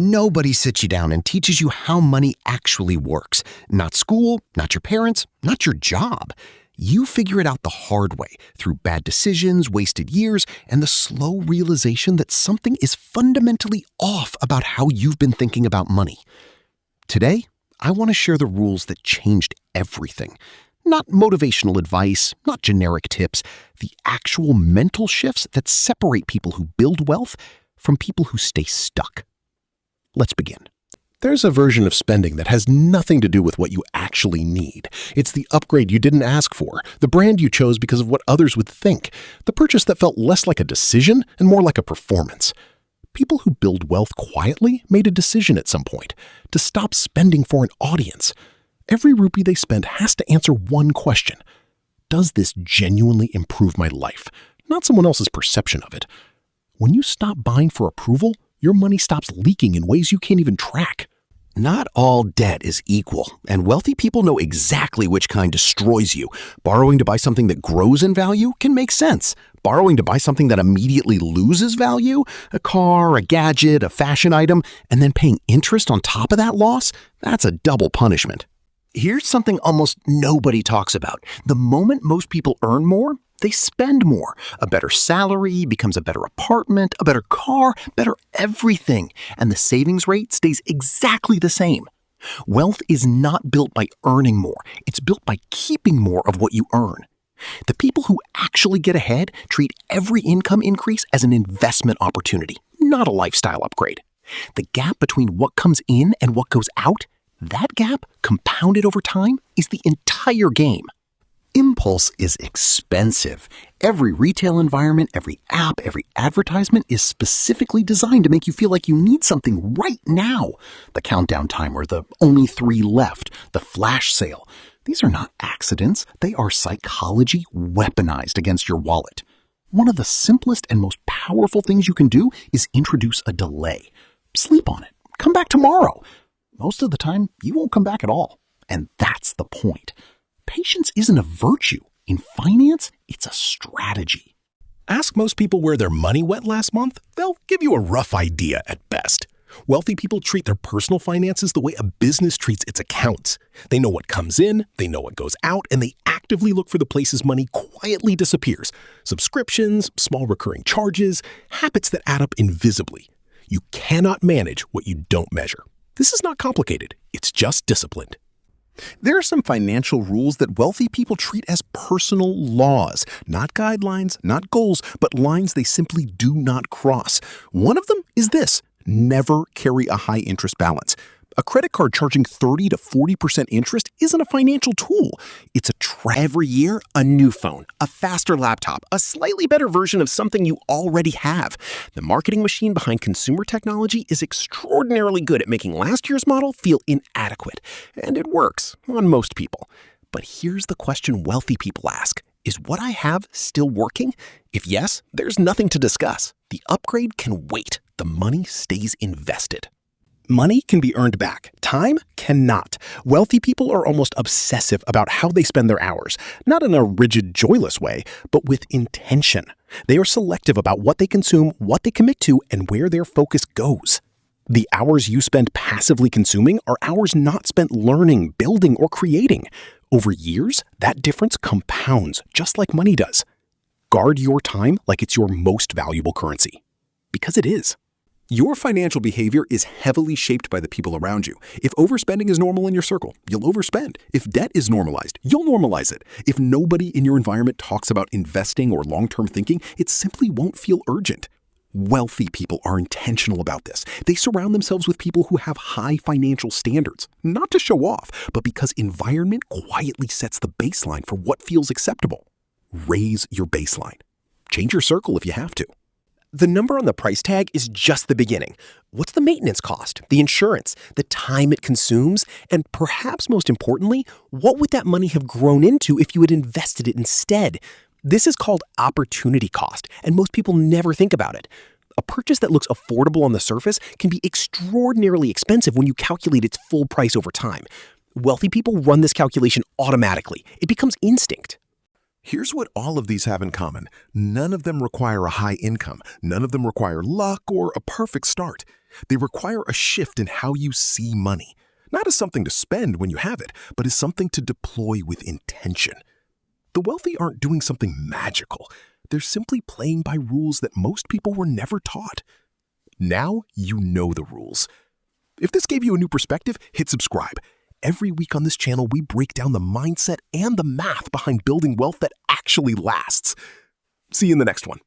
Nobody sits you down and teaches you how money actually works. Not school, not your parents, not your job. You figure it out the hard way through bad decisions, wasted years, and the slow realization that something is fundamentally off about how you've been thinking about money. Today, I want to share the rules that changed everything. Not motivational advice, not generic tips, the actual mental shifts that separate people who build wealth from people who stay stuck. Let's begin. There's a version of spending that has nothing to do with what you actually need. It's the upgrade you didn't ask for, the brand you chose because of what others would think, the purchase that felt less like a decision and more like a performance. People who build wealth quietly made a decision at some point to stop spending for an audience. Every rupee they spend has to answer one question. Does this genuinely improve my life? Not someone else's perception of it. When you stop buying for approval, your money stops leaking in ways you can't even track. Not all debt is equal, and wealthy people know exactly which kind destroys you. Borrowing to buy something that grows in value can make sense. Borrowing to buy something that immediately loses value, a car, a gadget, a fashion item, and then paying interest on top of that loss, that's a double punishment. Here's something almost nobody talks about. The moment most people earn more, they spend more. A better salary becomes a better apartment, a better car, better everything. And the savings rate stays exactly the same. Wealth is not built by earning more. It's built by keeping more of what you earn. The people who actually get ahead treat every income increase as an investment opportunity, not a lifestyle upgrade. The gap between what comes in and what goes out, that gap, compounded over time, is the entire game. Impulse is expensive. Every retail environment, every app, every advertisement is specifically designed to make you feel like you need something right now. The countdown timer, the only 3 left, the flash sale. These are not accidents. They are psychology weaponized against your wallet. One of the simplest and most powerful things you can do is introduce a delay. Sleep on it. Come back tomorrow. Most of the time, you won't come back at all. And that's the point. Patience isn't a virtue. In finance, it's a strategy. Ask most people where their money went last month. They'll give you a rough idea at best. Wealthy people treat their personal finances the way a business treats its accounts. They know what comes in, they know what goes out, and they actively look for the places money quietly disappears. Subscriptions, small recurring charges, habits that add up invisibly. You cannot manage what you don't measure. This is not complicated. It's just disciplined. There are some financial rules that wealthy people treat as personal laws, not guidelines, not goals, but lines they simply do not cross. One of them is this: never carry a high interest balance. A credit card charging 30 to 40% interest isn't a financial tool. It's a trap. Every year, a new phone, a faster laptop, a slightly better version of something you already have. The marketing machine behind consumer technology is extraordinarily good at making last year's model feel inadequate. And it works on most people. But here's the question wealthy people ask. Is what I have still working? If yes, there's nothing to discuss. The upgrade can wait. The money stays invested. Money can be earned back. Time cannot. Wealthy people are almost obsessive about how they spend their hours, not in a rigid, joyless way, but with intention. They are selective about what they consume, what they commit to, and where their focus goes. The hours you spend passively consuming are hours not spent learning, building, or creating. Over years, that difference compounds, just like money does. Guard your time like it's your most valuable currency. Because it is. Your financial behavior is heavily shaped by the people around you. If overspending is normal in your circle, you'll overspend. If debt is normalized, you'll normalize it. If nobody in your environment talks about investing or long-term thinking, it simply won't feel urgent. Wealthy people are intentional about this. They surround themselves with people who have high financial standards, not to show off, but because environment quietly sets the baseline for what feels acceptable. Raise your baseline. Change your circle if you have to. The number on the price tag is just the beginning. What's the maintenance cost, the insurance, the time it consumes, and perhaps most importantly, what would that money have grown into if you had invested it instead? This is called opportunity cost, and most people never think about it. A purchase that looks affordable on the surface can be extraordinarily expensive when you calculate its full price over time. Wealthy people run this calculation automatically. It becomes instinct. Here's what all of these have in common. None of them require a high income. None of them require luck or a perfect start. They require a shift in how you see money, not as something to spend when you have it, but as something to deploy with intention. The wealthy aren't doing something magical. They're simply playing by rules that most people were never taught. Now you know the rules. If this gave you a new perspective, hit subscribe. Every week on this channel, we break down the mindset and the math behind building wealth that actually lasts. See you in the next one.